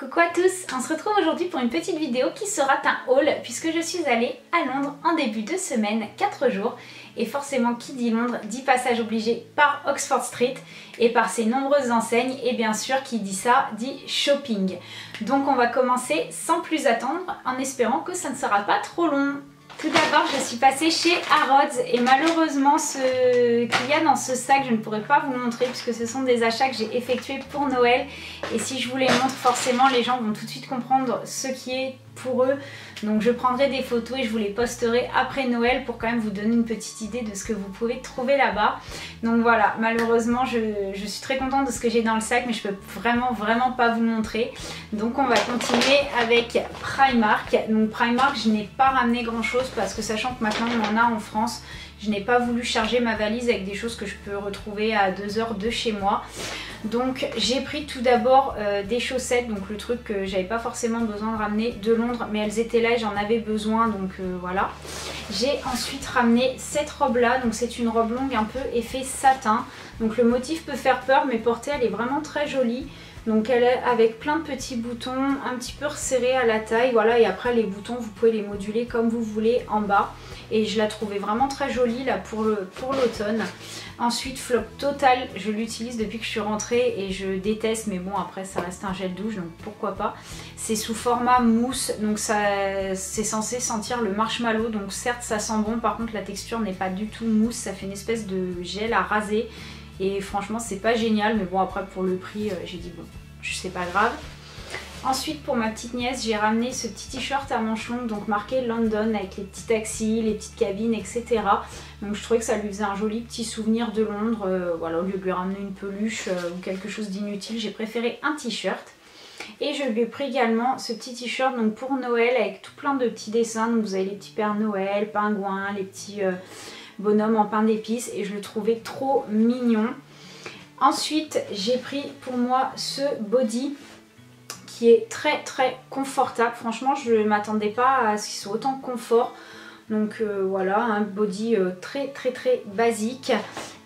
Coucou à tous, on se retrouve aujourd'hui pour une petite vidéo qui sera un haul puisque je suis allée à Londres en début de semaine, 4 jours. Et forcément qui dit Londres dit passage obligé par Oxford Street et par ses nombreuses enseignes, et bien sûr qui dit ça dit shopping. Donc on va commencer sans plus attendre en espérant que ça ne sera pas trop long. Tout d'abord, je suis passée chez Harrods et malheureusement ce qu'il y a dans ce sac, je ne pourrais pas vous le montrer puisque ce sont des achats que j'ai effectués pour Noël. Et si je vous les montre, forcément les gens vont tout de suite comprendre ce qui est pour eux. Donc je prendrai des photos et je vous les posterai après Noël pour quand même vous donner une petite idée de ce que vous pouvez trouver là-bas. Donc voilà, malheureusement je suis très contente de ce que j'ai dans le sac mais je peux vraiment pas vous montrer. Donc on va continuer avec Primark. Donc Primark, je n'ai pas ramené grand chose parce que sachant que maintenant on en a en France, je n'ai pas voulu charger ma valise avec des choses que je peux retrouver à 2 heures de chez moi. Donc j'ai pris tout d'abord des chaussettes, donc le truc que j'avais pas forcément besoin de ramener de Londres, mais elles étaient là et j'en avais besoin, donc voilà. J'ai ensuite ramené cette robe là, donc c'est une robe longue un peu effet satin. Donc le motif peut faire peur, mais portée elle est vraiment très jolie. Donc elle est avec plein de petits boutons, un petit peu resserrés à la taille, voilà, et après les boutons vous pouvez les moduler comme vous voulez en bas. Et je la trouvais vraiment très jolie là pour l'automne. Ensuite flop total, je l'utilise depuis que je suis rentrée et je déteste, mais bon après ça reste un gel douche donc pourquoi pas. C'est sous format mousse, donc c'est censé sentir le marshmallow, donc certes ça sent bon, par contre la texture n'est pas du tout mousse, ça fait une espèce de gel à raser. Et franchement c'est pas génial, mais bon après pour le prix j'ai dit bon, c'est pas grave. Ensuite pour ma petite nièce j'ai ramené ce petit t-shirt à manches longues, donc marqué London avec les petits taxis, les petites cabines etc. Donc je trouvais que ça lui faisait un joli petit souvenir de Londres, voilà, au lieu de lui ramener une peluche ou quelque chose d'inutile, j'ai préféré un t-shirt. Et je lui ai pris également ce petit t-shirt donc pour Noël avec tout plein de petits dessins, donc vous avez les petits Pères Noël, pingouins, les petits bonhommes en pain d'épices et je le trouvais trop mignon. Ensuite j'ai pris pour moi ce body qui est très confortable. Franchement je ne m'attendais pas à ce qu'il soit autant confort. Donc voilà, un body très basique.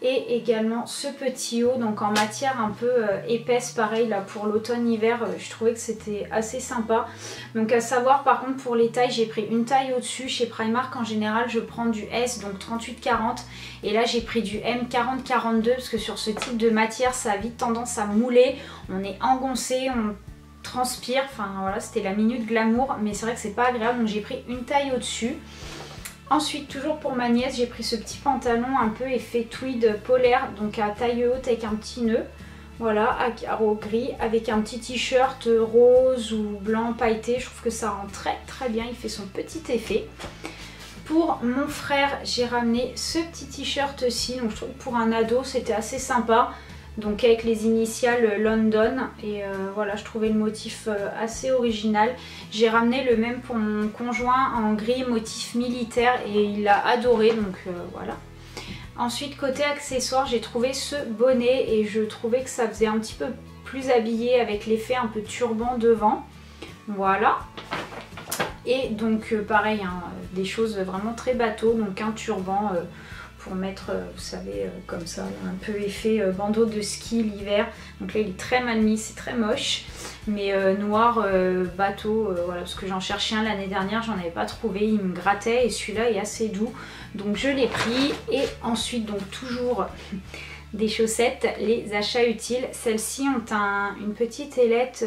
Et également ce petit haut, donc en matière un peu épaisse, pareil là pour l'automne-hiver, je trouvais que c'était assez sympa. Donc à savoir par contre pour les tailles, j'ai pris une taille au-dessus. Chez Primark en général je prends du S, donc 38-40. Et là j'ai pris du M 40-42 parce que sur ce type de matière ça a vite tendance à mouler. On est engoncé, on transpire, enfin voilà, c'était la minute glamour, mais c'est vrai que c'est pas agréable, donc j'ai pris une taille au-dessus. Ensuite toujours pour ma nièce j'ai pris ce petit pantalon un peu effet tweed polaire, donc à taille haute avec un petit nœud, voilà, à carreaux gris, avec un petit t-shirt rose ou blanc pailleté. Je trouve que ça rend très bien, il fait son petit effet. Pour mon frère j'ai ramené ce petit t-shirt-ci, donc je trouve que pour un ado c'était assez sympa. Donc avec les initiales London et voilà, je trouvais le motif assez original. J'ai ramené le même pour mon conjoint en gris motif militaire et il a adoré, donc voilà. Ensuite côté accessoires j'ai trouvé ce bonnet et je trouvais que ça faisait un petit peu plus habillé avec l'effet un peu turban devant, voilà. Et donc pareil hein, des choses vraiment très bateau, donc un turban pour mettre, vous savez, comme ça, un peu effet bandeau de ski l'hiver. Donc là il est très mal mis, c'est très moche, mais noir bateau, voilà, parce que j'en cherchais un l'année dernière, j'en avais pas trouvé, il me grattait et celui-là est assez doux, donc je l'ai pris. Et ensuite donc toujours des chaussettes, les achats utiles, celles-ci ont une petite ailette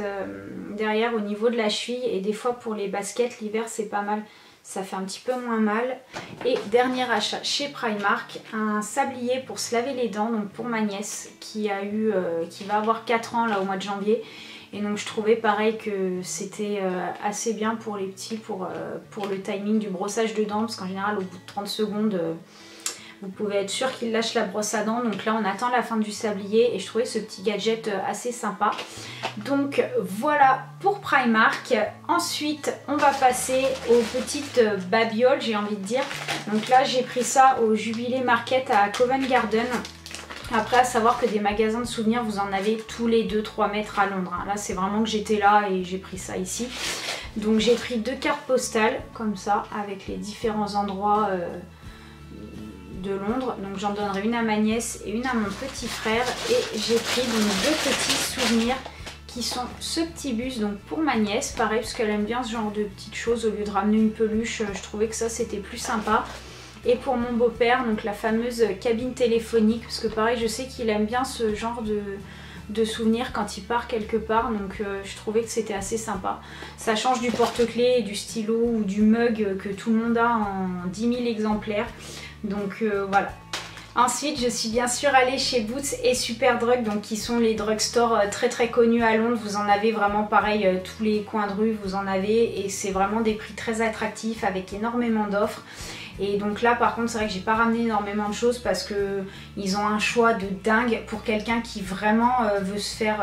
derrière au niveau de la cheville et des fois pour les baskets l'hiver c'est pas mal. Ça fait un petit peu moins mal. Et dernier achat chez Primark, un sablier pour se laver les dents, donc pour ma nièce qui va avoir 4 ans là au mois de janvier. Et donc je trouvais pareil que c'était assez bien pour les petits, pour le timing du brossage de dents, parce qu'en général au bout de 30 secondes vous pouvez être sûr qu'il lâche la brosse à dents. Donc là on attend la fin du sablier et je trouvais ce petit gadget assez sympa. Donc voilà pour Primark. Ensuite on va passer aux petites babioles, j'ai envie de dire. Donc là j'ai pris ça au Jubilee Market à Covent Garden. Après à savoir que des magasins de souvenirs vous en avez tous les 2-3 mètres à Londres. Là c'est vraiment que j'étais là et j'ai pris ça ici. Donc j'ai pris 2 cartes postales comme ça avec les différents endroits de Londres. Donc j'en donnerai une à ma nièce et une à mon petit frère. Et j'ai pris donc 2 petits souvenirs qui sont ce petit bus donc pour ma nièce, pareil parce qu'elle aime bien ce genre de petites choses au lieu de ramener une peluche, je trouvais que ça c'était plus sympa. Et pour mon beau-père, donc la fameuse cabine téléphonique, parce que pareil je sais qu'il aime bien ce genre de souvenirs quand il part quelque part, donc je trouvais que c'était assez sympa. Ça change du porte-clés, du stylo ou du mug que tout le monde a en 10 000 exemplaires, donc voilà. Ensuite, je suis bien sûr allée chez Boots et Superdrug, donc qui sont les drugstores très connus à Londres. Vous en avez vraiment pareil, tous les coins de rue, vous en avez, et c'est vraiment des prix très attractifs avec énormément d'offres. Et donc là par contre c'est vrai que j'ai pas ramené énormément de choses parce que ils ont un choix de dingue pour quelqu'un qui vraiment veut se faire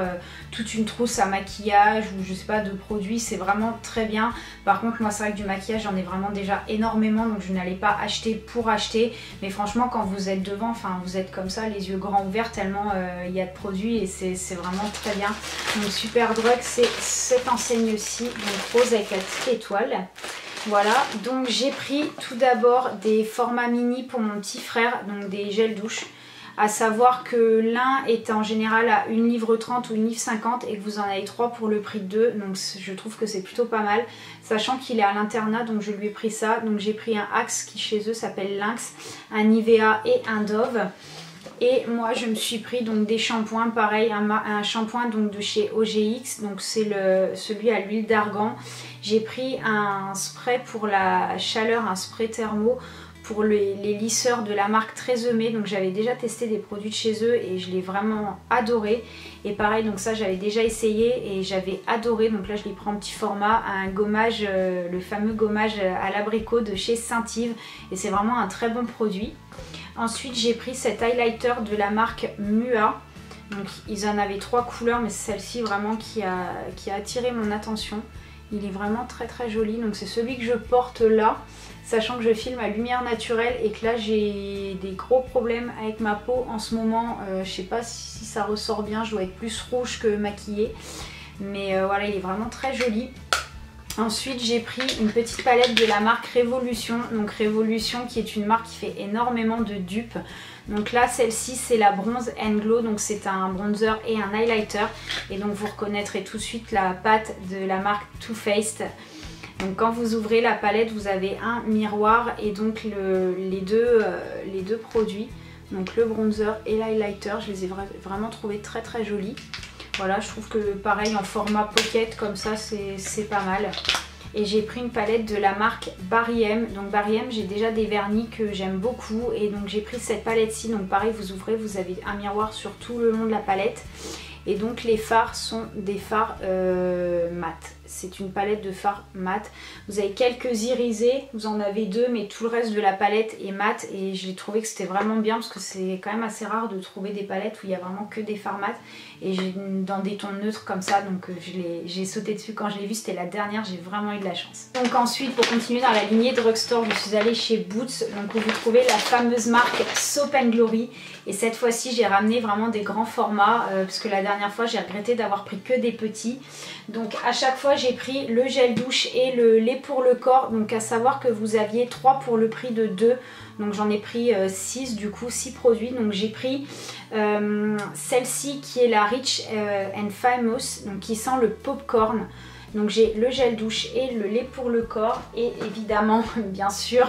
toute une trousse à maquillage ou je sais pas de produits, c'est vraiment très bien. Par contre moi c'est vrai que du maquillage j'en ai vraiment déjà énormément, donc je n'allais pas acheter pour acheter, mais franchement quand vous êtes devant, enfin vous êtes comme ça les yeux grands ouverts tellement il y a de produits et c'est vraiment très bien. Donc Superdrug c'est cette enseigne-ci, donc rose avec la petite étoile. Voilà, donc j'ai pris tout d'abord des formats mini pour mon petit frère, donc des gels douche. À savoir que l'un est en général à 1,30 livre ou 1,50 livre et que vous en avez 3 pour le prix de 2. Donc je trouve que c'est plutôt pas mal. Sachant qu'il est à l'internat, donc je lui ai pris ça. Donc j'ai pris un Axe qui chez eux s'appelle Lynx, un Nivea et un Dove. Et moi je me suis pris donc des shampoings, pareil, un shampoing donc de chez OGX, donc c'est celui à l'huile d'argan. J'ai pris un spray pour la chaleur, un spray thermo pour les lisseurs de la marque Tresemme, donc j'avais déjà testé des produits de chez eux et je l'ai vraiment adoré. Et pareil, donc ça j'avais déjà essayé et j'avais adoré, donc là je l'ai pris en petit format, un gommage, le fameux gommage à l'abricot de chez Saint-Yves, et c'est vraiment un très bon produit. Ensuite j'ai pris cet highlighter de la marque Mua, donc ils en avaient 3 couleurs mais c'est celle-ci vraiment qui a attiré mon attention. Il est vraiment très joli, donc c'est celui que je porte là, sachant que je filme à lumière naturelle et que là j'ai des gros problèmes avec ma peau en ce moment. Je sais pas si ça ressort bien, je dois être plus rouge que maquillée, mais voilà, il est vraiment très joli. Ensuite j'ai pris une petite palette de la marque Révolution, donc Révolution qui est une marque qui fait énormément de dupes. Donc là celle-ci c'est la Bronze and Glow, donc c'est un bronzer et un highlighter, et donc vous reconnaîtrez tout de suite la patte de la marque Too Faced. Donc quand vous ouvrez la palette vous avez un miroir et donc les deux produits, donc le bronzer et l'highlighter, je les ai vraiment trouvés très jolis. Voilà, je trouve que pareil en format pocket comme ça c'est pas mal. Et j'ai pris une palette de la marque Barry M. Donc Barry M, j'ai déjà des vernis que j'aime beaucoup, et donc j'ai pris cette palette-ci. Donc pareil, vous ouvrez, vous avez un miroir sur tout le long de la palette. Et donc les fards sont des fards mat. C'est une palette de fards mat. Vous avez quelques irisés, vous en avez 2, mais tout le reste de la palette est mat. Et j'ai trouvé que c'était vraiment bien parce que c'est quand même assez rare de trouver des palettes où il y a vraiment que des fards mat. Et j'ai dans des tons neutres comme ça, donc j'ai sauté dessus quand je l'ai vu, c'était la dernière, j'ai vraiment eu de la chance. Donc ensuite, pour continuer dans la lignée drugstore, je suis allée chez Boots, donc où vous trouvez la fameuse marque Soap & Glory. Et cette fois-ci, j'ai ramené vraiment des grands formats, parce que la dernière fois, j'ai regretté d'avoir pris que des petits. Donc à chaque fois, j'ai pris le gel douche et le lait pour le corps, donc à savoir que vous aviez 3 pour le prix de 2. Donc j'en ai pris 6 du coup, 6 produits. Donc j'ai pris celle-ci qui est la Rich and Famous, donc qui sent le popcorn. Donc j'ai le gel douche et le lait pour le corps, et évidemment bien sûr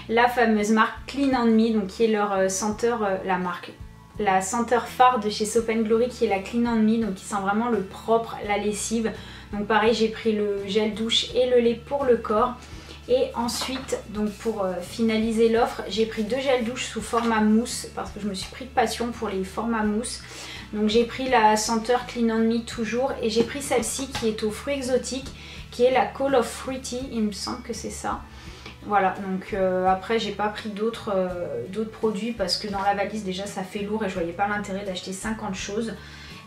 la fameuse marque Clean and Me, donc qui est leur senteur, la senteur phare de chez Soap & Glory, qui est la Clean and Me, donc qui sent vraiment le propre, la lessive. Donc pareil, j'ai pris le gel douche et le lait pour le corps. Et ensuite, donc pour finaliser l'offre, j'ai pris 2 gels douche sous format mousse, parce que je me suis pris de passion pour les formats mousse. Donc j'ai pris la senteur Clean and Me toujours, et j'ai pris celle-ci qui est aux fruits exotiques, qui est la Call of Fruity, il me semble que c'est ça. Voilà, donc après j'ai pas pris d'autres produits parce que dans la valise déjà ça fait lourd et je voyais pas l'intérêt d'acheter 50 choses.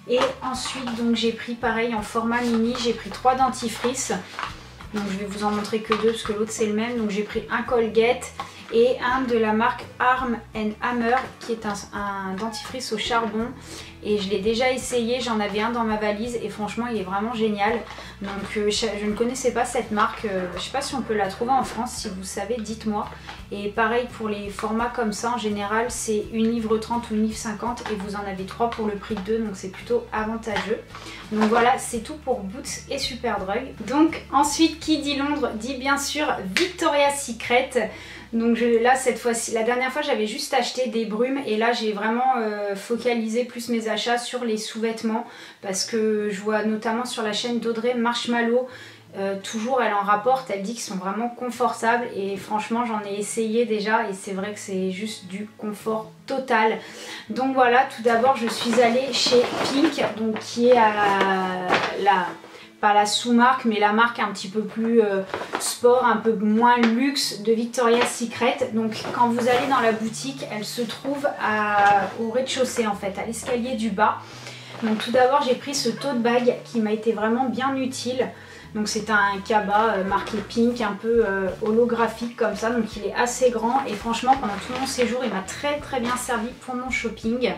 Et ensuite donc j'ai pris pareil en format mini, j'ai pris 3 dentifrices. Donc je vais vous en montrer que 2 parce que l'autre c'est le même. Donc j'ai pris un Colgate et un de la marque Arm & Hammer qui est un dentifrice au charbon. et je l'ai déjà essayé, j'en avais un dans ma valise et franchement il est vraiment génial. Donc je ne connaissais pas cette marque, je sais pas si on peut la trouver en France, si vous savez dites-moi. Et pareil pour les formats comme ça, en général c'est 1 livre 30 ou 1 livre 50 et vous en avez 3 pour le prix de 2, donc c'est plutôt avantageux. Donc voilà, c'est tout pour Boots et Superdrug. Donc ensuite, qui dit Londres dit bien sûr Victoria's Secret. Donc là cette fois-ci, la dernière fois j'avais juste acheté des brumes et là j'ai vraiment focalisé plus mes achats sur les sous-vêtements parce que je vois notamment sur la chaîne d'Audrey Marshmallow, toujours elle en rapporte, elle dit qu'ils sont vraiment confortables et franchement j'en ai essayé déjà et c'est vrai que c'est juste du confort total. Donc voilà, tout d'abord je suis allée chez Pink, donc qui est à pas la sous-marque mais la marque un petit peu plus sport, un peu moins luxe de Victoria's Secret. Donc quand vous allez dans la boutique, elle se trouve au rez-de-chaussée en fait, à l'escalier du bas. Donc tout d'abord j'ai pris ce tote bag qui m'a été vraiment bien utile. Donc c'est un cabas marqué Pink, un peu holographique comme ça, donc il est assez grand et franchement pendant tout mon séjour il m'a très bien servi pour mon shopping.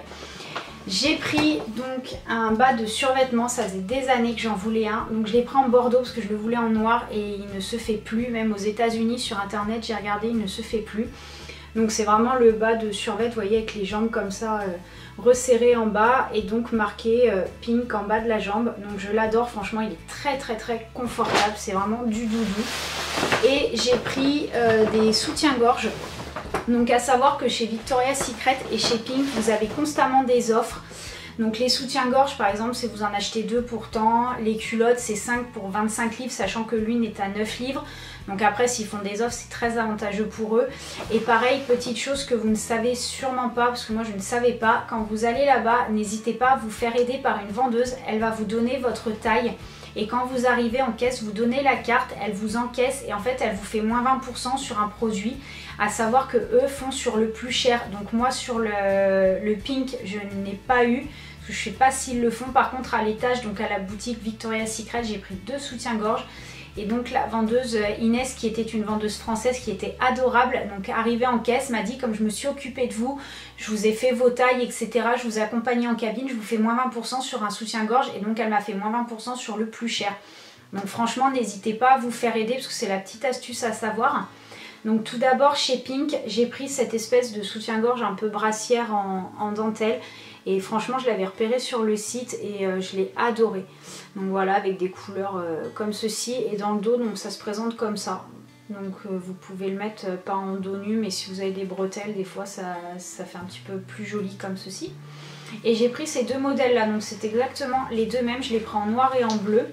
J'ai pris donc un bas de survêtement, ça faisait des années que j'en voulais un, donc je l'ai pris en bordeaux parce que je le voulais en noir et il ne se fait plus, même aux États-Unis sur internet j'ai regardé, il ne se fait plus. Donc c'est vraiment le bas de survêt, vous voyez, avec les jambes comme ça resserrées en bas et donc marqué Pink en bas de la jambe. Donc je l'adore, franchement il est très confortable, c'est vraiment du doudou. Et j'ai pris des soutiens-gorge. Donc à savoir que chez Victoria's Secret et chez Pink, vous avez constamment des offres. Donc les soutiens-gorge par exemple, si vous en achetez 2 pour tant, les culottes c'est 5 pour 25 livres, sachant que l'une est à 9 livres. Donc après s'ils font des offres c'est très avantageux pour eux. Et pareil, petite chose que vous ne savez sûrement pas, parce que moi je ne savais pas, quand vous allez là-bas, n'hésitez pas à vous faire aider par une vendeuse, elle va vous donner votre taille. Et quand vous arrivez en caisse, vous donnez la carte, elle vous encaisse et en fait elle vous fait moins 20% sur un produit. À savoir que eux font sur le plus cher. Donc moi sur le Pink, je n'ai pas eu. Je ne sais pas s'ils le font. Par contre à l'étage, donc à la boutique Victoria's Secret, j'ai pris 2 soutiens-gorge. Et donc la vendeuse Inès, qui était une vendeuse française qui était adorable, donc arrivée en caisse, m'a dit comme je me suis occupée de vous, je vous ai fait vos tailles, etc. Je vous ai accompagné en cabine, je vous fais moins 20% sur un soutien-gorge. Et donc elle m'a fait moins 20% sur le plus cher. Donc franchement, n'hésitez pas à vous faire aider parce que c'est la petite astuce à savoir. Donc tout d'abord chez Pink, j'ai pris cette espèce de soutien-gorge un peu brassière en dentelle. Et franchement, je l'avais repéré sur le site et je l'ai adoré. Donc voilà, avec des couleurs comme ceci. Et dans le dos, donc ça se présente comme ça. Donc vous pouvez le mettre pas en dos nu, mais si vous avez des bretelles, des fois ça fait un petit peu plus joli comme ceci. Et j'ai pris ces 2 modèles là, donc c'est exactement les 2 mêmes. Je les prends en noir et en bleu.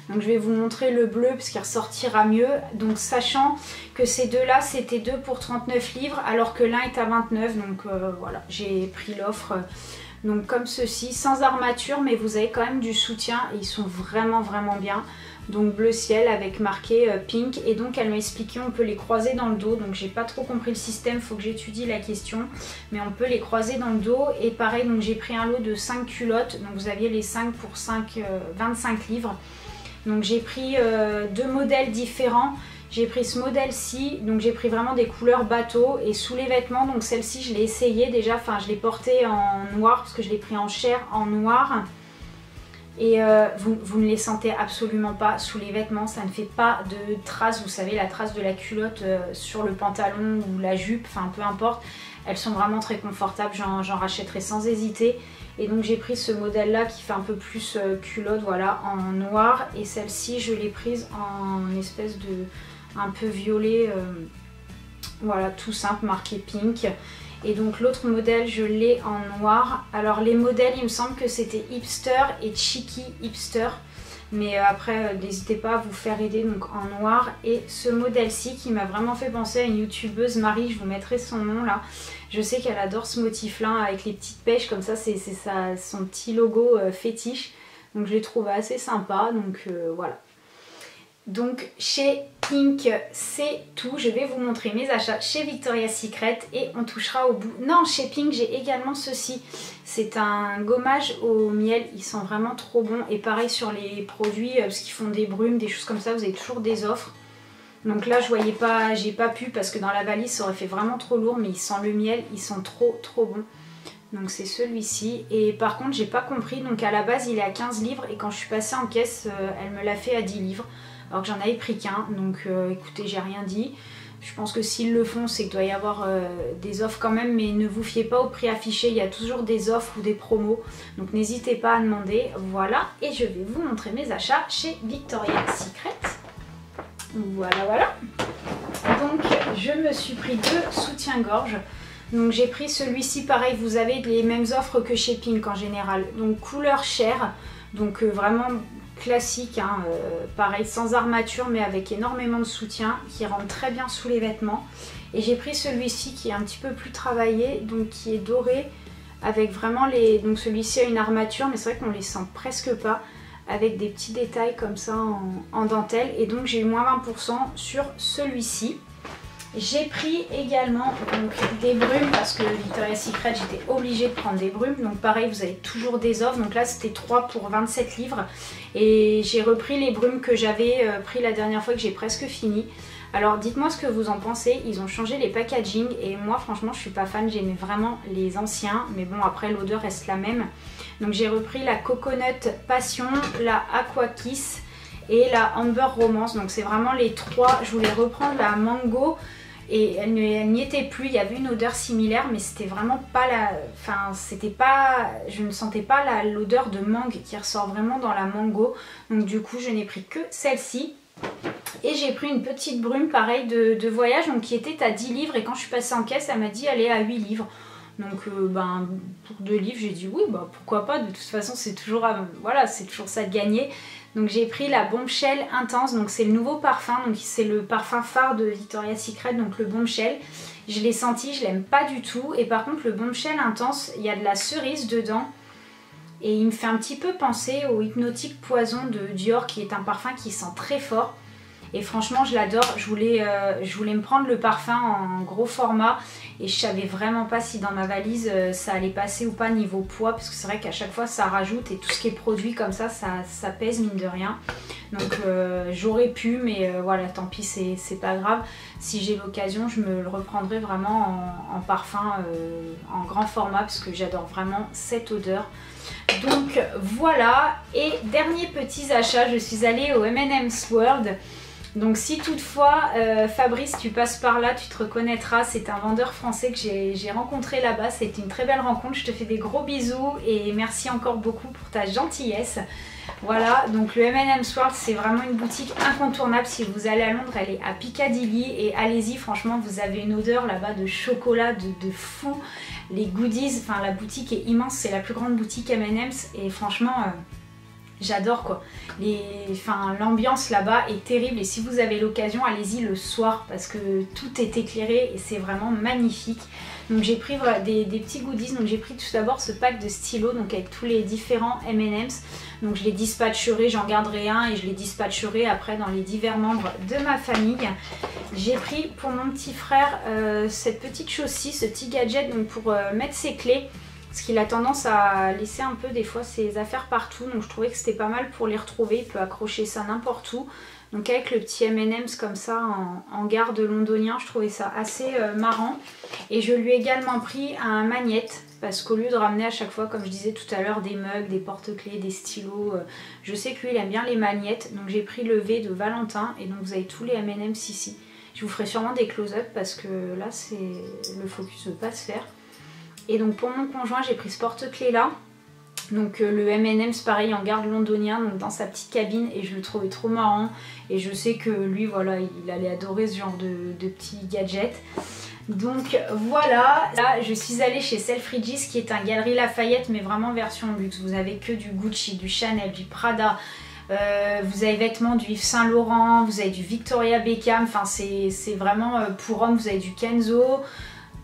Donc je vais vous montrer le bleu parce qu'il ressortira mieux. Donc sachant que ces 2 là c'était 2 pour 39 livres alors que l'un est à 29. Donc voilà, j'ai pris l'offre donc comme ceci, sans armature, mais vous avez quand même du soutien et ils sont vraiment bien. Donc bleu ciel avec marqué Pink. Et donc elle m'a expliqué on peut les croiser dans le dos. Donc j'ai pas trop compris le système, faut que j'étudie la question. Mais on peut les croiser dans le dos. Et pareil, donc j'ai pris un lot de 5 culottes. Donc vous aviez les 5 pour 25 livres. Donc j'ai pris 2 modèles différents. J'ai pris ce modèle-ci, donc j'ai pris vraiment des couleurs bateau. Et sous les vêtements, donc celle-ci je l'ai essayée déjà, enfin je l'ai portée en noir parce que je l'ai pris en chair en noir. Et vous ne les sentez absolument pas sous les vêtements, ça ne fait pas de traces, vous savez la trace de la culotte sur le pantalon ou la jupe, enfin peu importe. Elles sont vraiment très confortables, j'en rachèterai sans hésiter. Et donc j'ai pris ce modèle là qui fait un peu plus culotte, voilà, en noir. Et celle-ci je l'ai prise en espèce de un peu violet, voilà, tout simple, marqué Pink. Et donc l'autre modèle je l'ai en noir. Alors les modèles il me semble que c'était hipster et cheeky hipster. Mais après n'hésitez pas à vous faire aider, donc en noir. Et ce modèle-ci qui m'a vraiment fait penser à une youtubeuse, Marie, je vous mettrai son nom là. Je sais qu'elle adore ce motif-là avec les petites pêches comme ça, c'est son petit logo fétiche. Donc je l'ai trouvé assez sympa, donc voilà. Donc chez Pink c'est tout, je vais vous montrer mes achats chez Victoria's Secret et on touchera au bout. Non, chez Pink j'ai également ceci, c'est un gommage au miel, ils sont vraiment trop bons. Et pareil sur les produits, parce qu'ils font des brumes, des choses comme ça, vous avez toujours des offres. Donc là je voyais pas, j'ai pas pu parce que dans la valise ça aurait fait vraiment trop lourd, mais ils sentent le miel, ils sont trop bons. Donc c'est celui-ci. Et par contre j'ai pas compris, donc à la base il est à 15 livres et quand je suis passée en caisse elle me l'a fait à 10 livres. Alors que j'en avais pris qu'un, donc écoutez, j'ai rien dit. Je pense que s'ils le font, c'est qu'il doit y avoir des offres quand même, mais ne vous fiez pas au prix affiché, il y a toujours des offres ou des promos. Donc n'hésitez pas à demander. Voilà, et je vais vous montrer mes achats chez Victoria's Secret. Voilà, voilà. Donc je me suis pris 2 soutiens-gorge. Donc j'ai pris celui-ci, pareil, vous avez les mêmes offres que chez Pink en général. Donc couleur chair, donc vraiment classique, hein, pareil sans armature mais avec énormément de soutien qui rentre très bien sous les vêtements. Et j'ai pris celui-ci qui est un petit peu plus travaillé, donc qui est doré avec vraiment les... Donc celui-ci a une armature mais c'est vrai qu'on les sent presque pas, avec des petits détails comme ça en dentelle. Et donc j'ai eu moins 20% sur celui-ci. J'ai pris également donc, des brumes parce que Victoria's Secret j'étais obligée de prendre des brumes. Donc pareil, vous avez toujours des offres. Donc là c'était 3 pour 27 livres. Et j'ai repris les brumes que j'avais pris la dernière fois, que j'ai presque fini. Alors dites-moi ce que vous en pensez. Ils ont changé les packaging et moi franchement je suis pas fan. J'aimais vraiment les anciens. Mais bon, après l'odeur reste la même. Donc j'ai repris la Coconut Passion, la Aqua Kiss et la Amber Romance. Donc c'est vraiment les 3. Je voulais reprendre la Mango. Et elle n'y était plus, il y avait une odeur similaire mais c'était vraiment pas la... Enfin c'était pas... Je ne sentais pas l'odeur de mangue qui ressort vraiment dans la mango. Donc du coup je n'ai pris que celle-ci. Et j'ai pris une petite brume pareil de voyage donc qui était à 10 livres et quand je suis passée en caisse elle m'a dit elle est à 8 livres. Donc ben, pour 2 livres j'ai dit oui bah pourquoi pas, de toute façon c'est toujours, voilà, c'est toujours ça de gagner. Donc j'ai pris la Bombshell Intense, donc c'est le nouveau parfum, donc c'est le parfum phare de Victoria's Secret, donc le Bombshell. Je l'ai senti, je l'aime pas du tout. Et par contre le Bombshell Intense, il y a de la cerise dedans. Et il me fait un petit peu penser au Hypnotique Poison de Dior, qui est un parfum qui sent très fort. Et franchement je l'adore, je voulais me prendre le parfum en gros format et je savais vraiment pas si dans ma valise ça allait passer ou pas niveau poids, parce que c'est vrai qu'à chaque fois ça rajoute et tout ce qui est produit comme ça pèse mine de rien. Donc j'aurais pu mais voilà, tant pis, c'est pas grave. Si j'ai l'occasion je me le reprendrai vraiment en parfum en grand format parce que j'adore vraiment cette odeur. Donc voilà, et dernier petit achat, je suis allée au M&M's World. Donc si toutefois Fabrice tu passes par là, tu te reconnaîtras, c'est un vendeur français que j'ai rencontré là-bas, c'était une très belle rencontre, je te fais des gros bisous et merci encore beaucoup pour ta gentillesse. Voilà, donc le M&M's World c'est vraiment une boutique incontournable, si vous allez à Londres elle est à Piccadilly et allez-y, franchement vous avez une odeur là-bas de chocolat de fou, les goodies, enfin la boutique est immense, c'est la plus grande boutique M&M's et franchement... j'adore quoi, l'ambiance là-bas est terrible et si vous avez l'occasion allez-y le soir parce que tout est éclairé et c'est vraiment magnifique. Donc j'ai pris voilà, des petits goodies, donc j'ai pris tout d'abord ce pack de stylos donc avec tous les différents M&M's. Donc je les dispatcherai, j'en garderai un et je les dispatcherai après dans les divers membres de ma famille. J'ai pris pour mon petit frère cette petite chose ci, ce petit gadget donc pour mettre ses clés. Parce qu'il a tendance à laisser un peu des fois ses affaires partout. Donc je trouvais que c'était pas mal pour les retrouver. Il peut accrocher ça n'importe où. Donc avec le petit M&M's comme ça en garde londonien, je trouvais ça assez marrant. Et je lui ai également pris un magnète. Parce qu'au lieu de ramener à chaque fois, comme je disais tout à l'heure, des mugs, des porte-clés, des stylos, je sais que lui il aime bien les magnettes. Donc j'ai pris le V de Valentin. Et donc vous avez tous les M&M's ici. Je vous ferai sûrement des close-up parce que là le focus ne veut pas se faire. Et donc pour mon conjoint j'ai pris ce porte-clés là, donc le M&M's pareil en garde londonien, donc dans sa petite cabine et je le trouvais trop marrant et je sais que lui voilà il allait adorer ce genre de petits gadgets. Donc voilà, là je suis allée chez Selfridges qui est un Galeries Lafayette mais vraiment version luxe. Vous avez que du Gucci, du Chanel, du Prada, vous avez vêtements du Yves Saint Laurent, vous avez du Victoria Beckham, enfin c'est vraiment pour hommes, vous avez du Kenzo.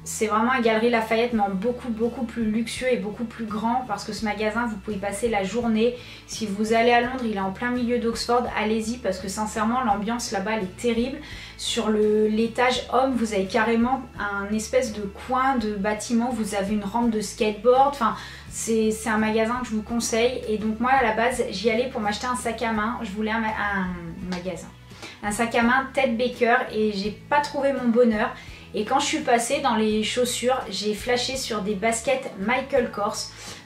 C'est vraiment un Galeries Lafayette mais en beaucoup plus luxueux et beaucoup plus grand parce que ce magasin vous pouvez passer la journée. Si vous allez à Londres, il est en plein milieu d'Oxford, allez-y parce que sincèrement l'ambiance là-bas elle est terrible. Sur l'étage homme vous avez carrément un espèce de coin de bâtiment, vous avez une rampe de skateboard, enfin c'est un magasin que je vous conseille. Et donc moi à la base j'y allais pour m'acheter un sac à main, je voulais un sac à main Ted Baker et j'ai pas trouvé mon bonheur. Et quand je suis passée dans les chaussures, j'ai flashé sur des baskets Michael Kors.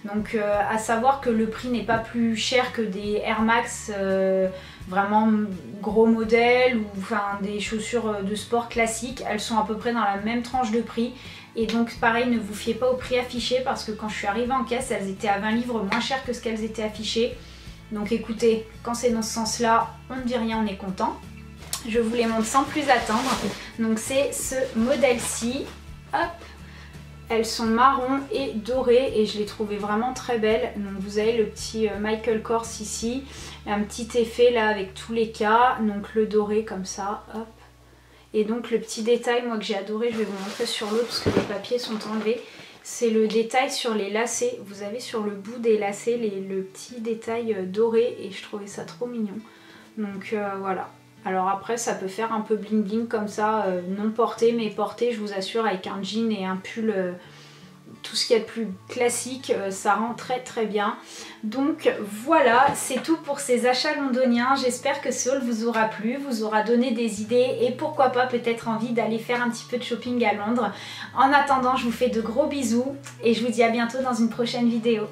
Donc à savoir que le prix n'est pas plus cher que des Air Max vraiment gros modèles ou enfin des chaussures de sport classiques. Elles sont à peu près dans la même tranche de prix. Et donc pareil, ne vous fiez pas au prix affiché parce que quand je suis arrivée en caisse, elles étaient à 20 livres moins chères que ce qu'elles étaient affichées. Donc écoutez, quand c'est dans ce sens-là, on ne dit rien, on est content. Je vous les montre sans plus attendre. Donc c'est ce modèle-ci. Hop, elles sont marron et dorées et je les trouvais vraiment très belles. Donc vous avez le petit Michael Kors ici, un petit effet là avec tous les cas. Donc le doré comme ça, hop. Et donc le petit détail, moi que j'ai adoré, je vais vous montrer sur l'autre parce que les papiers sont enlevés. C'est le détail sur les lacets. Vous avez sur le bout des lacets le petit détail doré et je trouvais ça trop mignon. Donc voilà. Alors après ça peut faire un peu bling bling comme ça, non porté, mais porté je vous assure avec un jean et un pull, tout ce qu'il y a de plus classique, ça rend très très bien. Donc voilà, c'est tout pour ces achats londoniens. J'espère que ce haul vous aura plu, vous aura donné des idées et pourquoi pas peut-être envie d'aller faire un petit peu de shopping à Londres. En attendant, je vous fais de gros bisous et je vous dis à bientôt dans une prochaine vidéo.